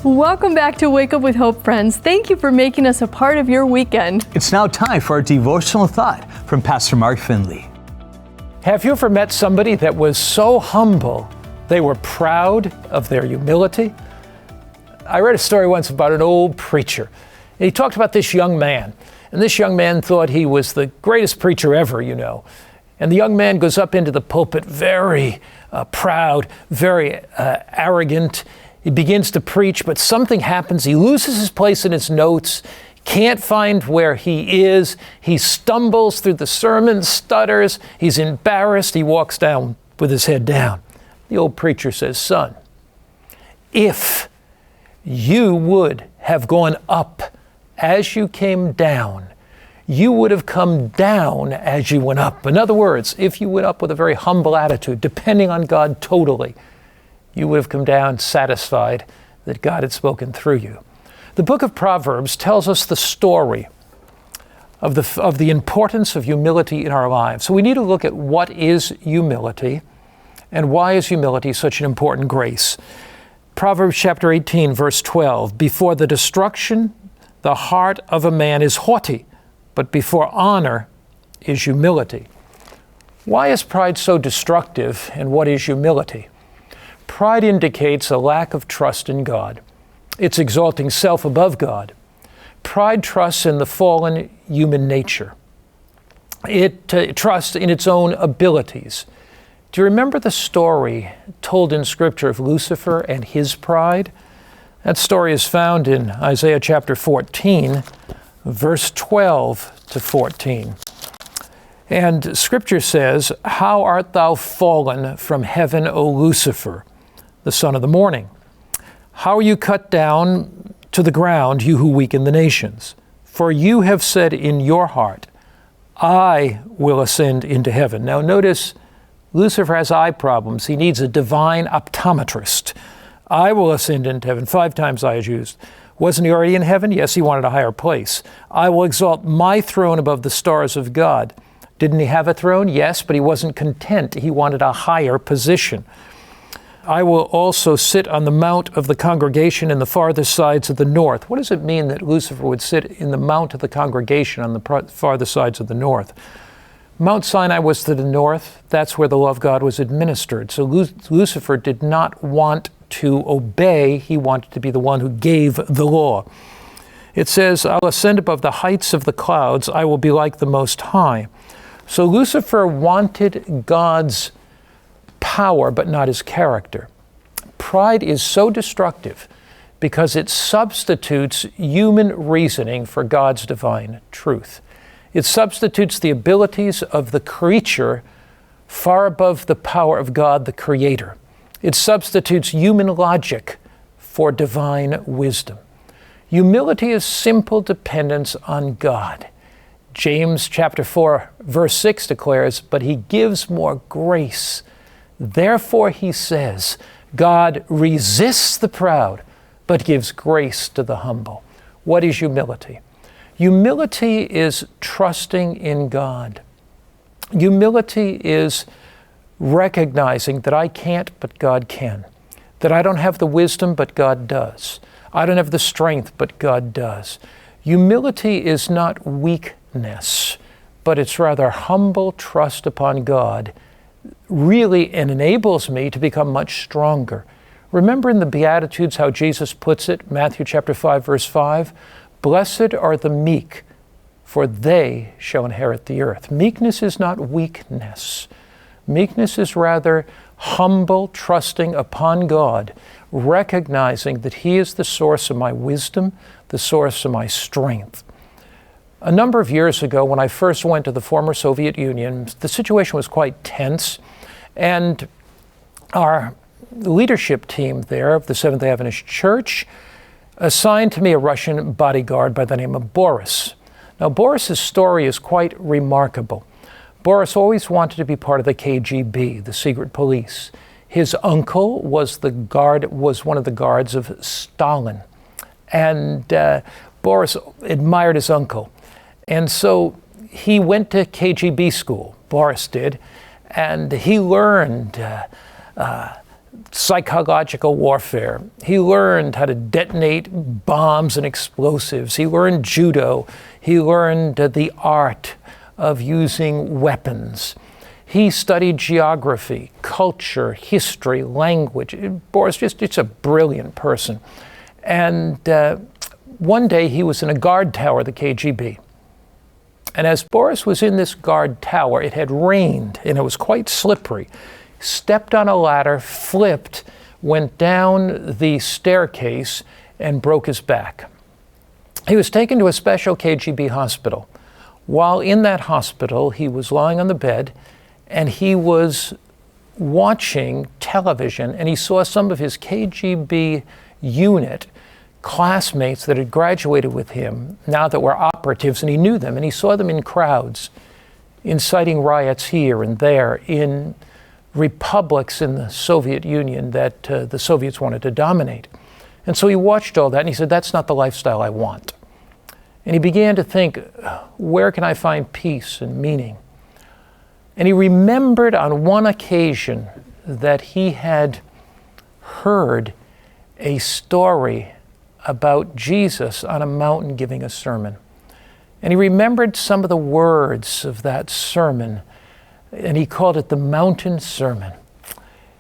Welcome back to Wake Up with Hope, friends. Thank you for making us a part of your weekend. It's now time for our devotional thought from Pastor Mark Finley. Have you ever met somebody that was so humble, they were proud of their humility? I read a story once about an old preacher. And he talked about this young man. And this young man thought he was the greatest preacher ever, you know. And the young man goes up into the pulpit very proud, very arrogant. He begins to preach, but something happens. He loses his place in his notes, can't find where he is. He stumbles through the sermon, stutters. He's embarrassed. He walks down with his head down. The old preacher says, "Son, if you would have gone up as you came down, you would have come down as you went up." In other words, if you went up with a very humble attitude, depending on God totally, you would have come down satisfied that God had spoken through you. The book of Proverbs tells us the story of the importance of humility in our lives. So we need to look at what is humility and why is humility such an important grace. Proverbs chapter 18, verse 12, "Before the destruction, the heart of a man is haughty, but before honor is humility." Why is pride so destructive, and what is humility? Pride indicates a lack of trust in God. It's exalting self above God. Pride trusts in the fallen human nature. It trusts in its own abilities. Do you remember the story told in Scripture of Lucifer and his pride? That story is found in Isaiah chapter 14, verse 12 to 14. And Scripture says, "How art thou fallen from heaven, O Lucifer, the son of the morning? How are you cut down to the ground, you who weaken the nations? For you have said in your heart, I will ascend into heaven." Now notice, Lucifer has eye problems. He needs a divine optometrist. "I will ascend into heaven." 5 times I is used. Wasn't he already in heaven? Yes, he wanted a higher place. "I will exalt my throne above the stars of God." Didn't he have a throne? Yes, but he wasn't content. He wanted a higher position. "I will also sit on the mount of the congregation in the farthest sides of the north." What does it mean that Lucifer would sit in the mount of the congregation on the farthest sides of the north? Mount Sinai was to the north. That's where the law of God was administered. So Lucifer did not want to obey. He wanted to be the one who gave the law. It says, "I'll ascend above the heights of the clouds. I will be like the Most High." So Lucifer wanted God's power, but not his character. Pride is so destructive because it substitutes human reasoning for God's divine truth. It substitutes the abilities of the creature far above the power of God, the Creator. It substitutes human logic for divine wisdom. Humility is simple dependence on God. James chapter 4, verse 6 declares, "But he gives more grace. Therefore, he says, God resists the proud, but gives grace to the humble." What is humility? Humility is trusting in God. Humility is recognizing that I can't, but God can. That I don't have the wisdom, but God does. I don't have the strength, but God does. Humility is not weakness, but it's rather humble trust upon God, really, and enables me to become much stronger. Remember in the Beatitudes how Jesus puts it, Matthew chapter 5, verse 5, "Blessed are the meek, for they shall inherit the earth." Meekness is not weakness. Meekness is rather humble trusting upon God, recognizing that He is the source of my wisdom, the source of my strength. A number of years ago, when I first went to the former Soviet Union, the situation was quite tense, and our leadership team there of the Seventh-day Adventist Church assigned to me a Russian bodyguard by the name of Boris. Now, Boris's story is quite remarkable. Boris always wanted to be part of the KGB, the secret police. His uncle was one of the guards of Stalin, and Boris admired his uncle. And so he went to KGB school, Boris did, and he learned psychological warfare. He learned how to detonate bombs and explosives. He learned judo. He learned the art of using weapons. He studied geography, culture, history, language. Boris just a brilliant person. And one day he was in a guard tower of the KGB. And as Boris was in this guard tower, it had rained and it was quite slippery. Stepped on a ladder, flipped, went down the staircase and broke his back. He was taken to a special KGB hospital. While in that hospital, he was lying on the bed and he was watching television, and he saw some of his KGB unit classmates that had graduated with him, now that were operatives, and he knew them, and he saw them in crowds, inciting riots here and there, in republics in the Soviet Union that the Soviets wanted to dominate. And so he watched all that, and he said, that's not the lifestyle I want. And he began to think, where can I find peace and meaning? And he remembered on one occasion that he had heard a story about Jesus on a mountain giving a sermon. And he remembered some of the words of that sermon, and he called it the Mountain Sermon.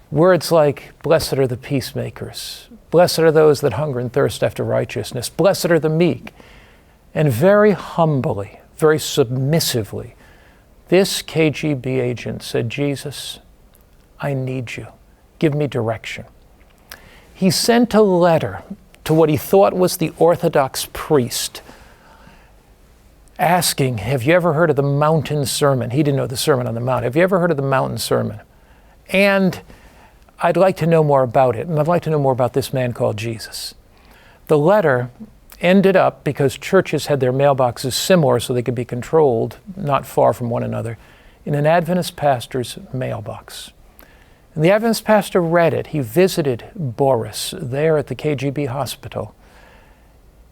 Words like, blessed are the peacemakers, blessed are those that hunger and thirst after righteousness, blessed are the meek. And very humbly, very submissively, this KGB agent said, Jesus, I need you. Give me direction. He sent a letter to what he thought was the Orthodox priest, asking, have you ever heard of the Mountain Sermon? He didn't know the Sermon on the Mount. Have you ever heard of the Mountain Sermon? And I'd like to know more about it, and I'd like to know more about this man called Jesus. The letter ended up, because churches had their mailboxes similar so they could be controlled, not far from one another, in an Adventist pastor's mailbox. And the Adventist pastor read it. He visited Boris there at the KGB hospital,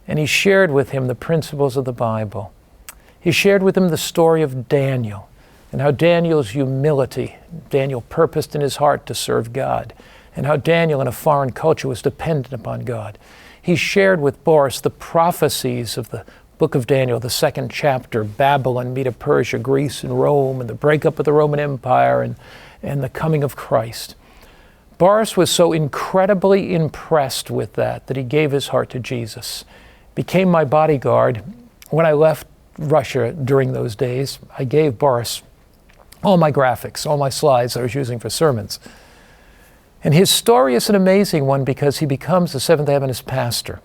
and he shared with him the principles of the Bible. He shared with him the story of Daniel and how Daniel's humility, Daniel purposed in his heart to serve God, and how Daniel in a foreign culture was dependent upon God. He shared with Boris the prophecies of the book of Daniel, the second chapter, Babylon, Medo-Persia, Greece, and Rome, and the breakup of the Roman Empire, and the coming of Christ. Boris was so incredibly impressed with that he gave his heart to Jesus, became my bodyguard. When I left Russia during those days, I gave Boris all my graphics, all my slides I was using for sermons. And his story is an amazing one because he becomes a Seventh Adventist pastor.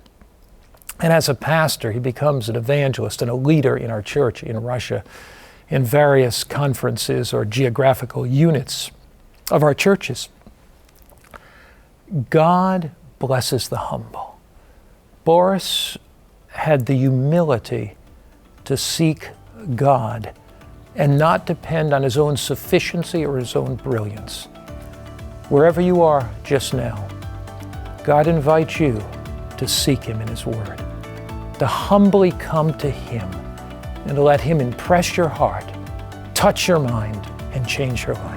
And as a pastor, he becomes an evangelist and a leader in our church in Russia, in various conferences or geographical units of our churches. God blesses the humble. Boris had the humility to seek God and not depend on his own sufficiency or his own brilliance. Wherever you are just now, God invites you to seek Him in His Word, to humbly come to Him and to let Him impress your heart, touch your mind, and change your life.